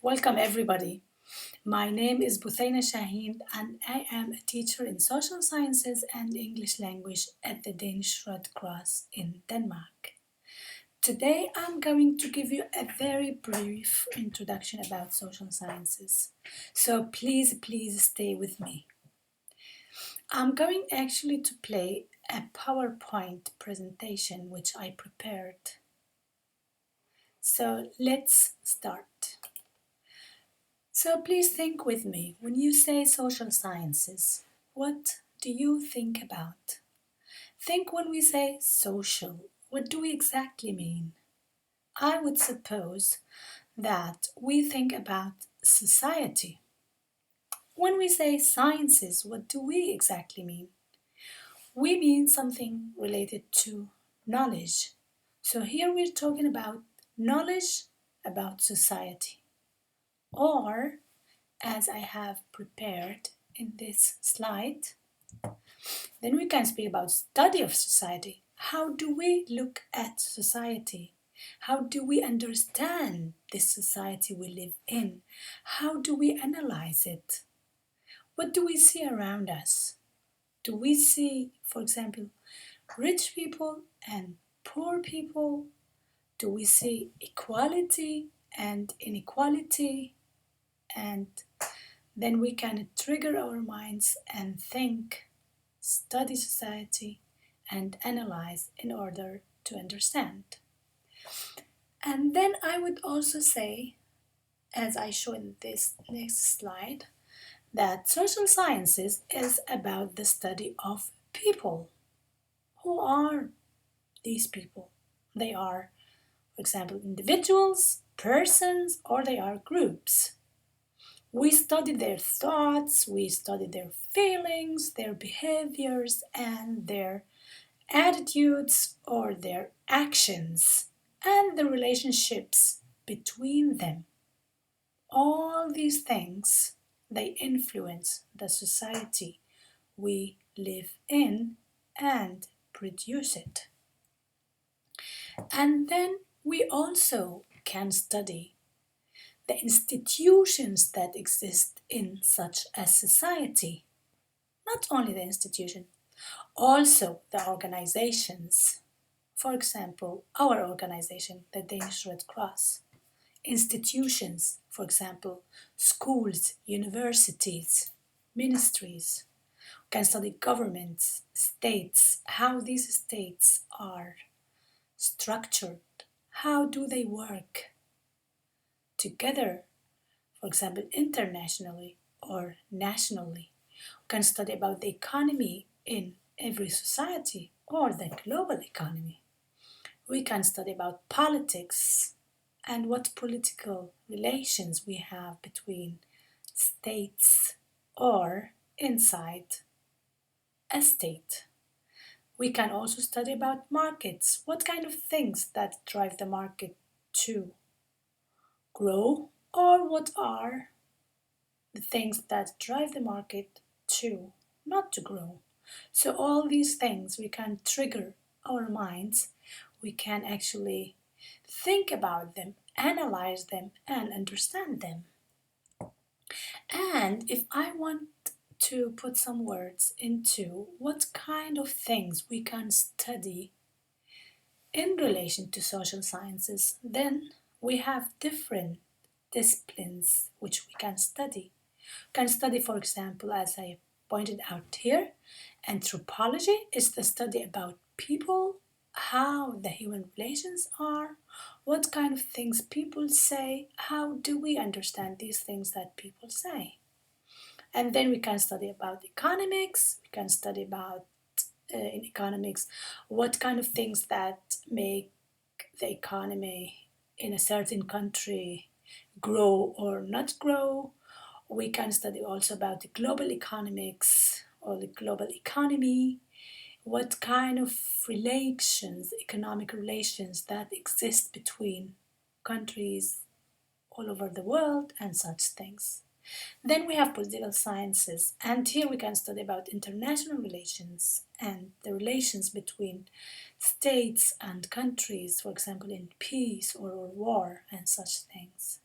Welcome everybody. My name is Buthaina Shaheen and I am a teacher in social sciences and English language at the Danish Red Cross in Denmark. Today I'm going to give you a very brief introduction about social sciences. So please stay with me. I'm going actually to play a PowerPoint presentation which I prepared. So let's start. So please think with me. When you say social sciences, what do you think about? Think when we say social, what do we exactly mean? I would suppose that we think about society. When we say sciences, what do we exactly mean? We mean something related to knowledge. So here we're talking about knowledge about society, or as I have prepared in this slide, then we can speak about study of society. How do we look at society? How do we understand this society we live in? How do we analyze it? What do we see around us? Do we see, for example, rich people and poor people? Do we see equality and inequality? And then we can trigger our minds and think, study society, and analyze in order to understand. And then I would also say, as I show in this next slide, that social sciences is about the study of people. Who are these people? They are, for example, individuals, persons, or they are groups. We study their thoughts, we study their feelings, their behaviors, and their attitudes or their actions, and the relationships between them. All these things, they influence the society we live in and produce it. And then we also can study the institutions that exist in such a society. Not only the institution, also the organizations. For example, our organization, the Danish Red Cross. Institutions, for example, schools, universities, ministries. We can study governments, states, how these states are structured, how do they work together, for example, internationally or nationally. We can study about the economy in every society or the global economy. We can study about politics and what political relations we have between states or inside a state. We can also study about markets, what kind of things that drive the market to grow, or what are the things that drive the market to not to grow. So all these things we can trigger our minds, we can actually think about them, analyze them, and understand them. And if I want to put some words into what kind of things we can study in relation to social sciences, then we have different disciplines which we can study. We can study, for example, as I pointed out here, anthropology is the study about people, how the human relations are, what kind of things people say, how do we understand these things that people say. And then we can study about economics, we can study about in economics what kind of things that make the economy in a certain country grow or not grow. We can study also about the global economics or the global economy, what kind of relations, economic relations that exist between countries all over the world and such things. Then we have political sciences, and here we can study about international relations and the relations between states and countries, for example, in peace or war and such things.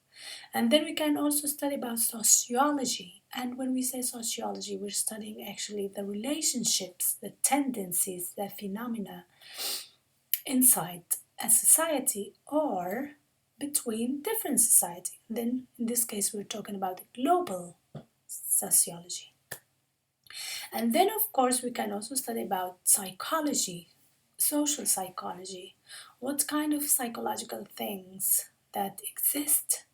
And then we can also study about sociology. And when we say sociology, we're studying actually the relationships, the tendencies, the phenomena inside a society or between different society. Then in this case, we're talking about global sociology. And then of course we can also study about psychology, social psychology, what kind of psychological things that exist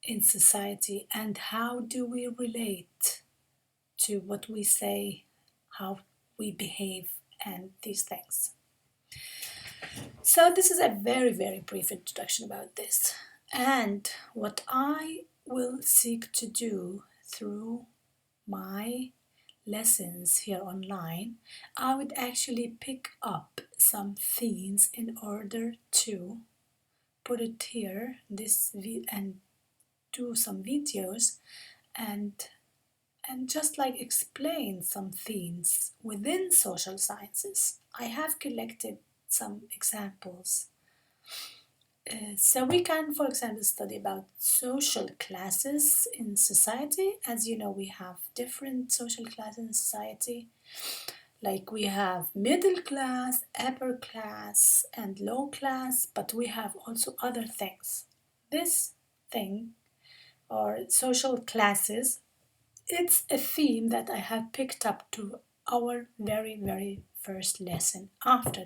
in society and how do we relate to what we say, how we behave, and these things. So this is a very, very brief introduction about this. And what I will seek to do through my lessons here online, I would actually pick up some themes in order to put it here, and do some videos and just like explain some themes within social sciences. I have collected some examples. So we can, for example, study about social classes in society. As you know, we have different social classes in society. Like we have middle class, upper class, and low class, but we have also other things. This thing, or social classes, it's a theme that I have picked up to our very, very first lesson after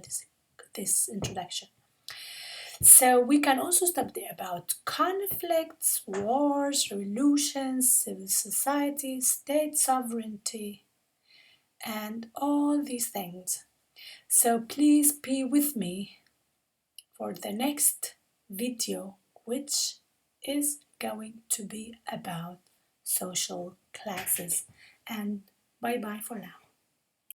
this introduction. So we can also study about conflicts, wars, revolutions, civil society, state sovereignty, and all these things. So please be with me for the next video, which is going to be about social classes. And bye bye for now.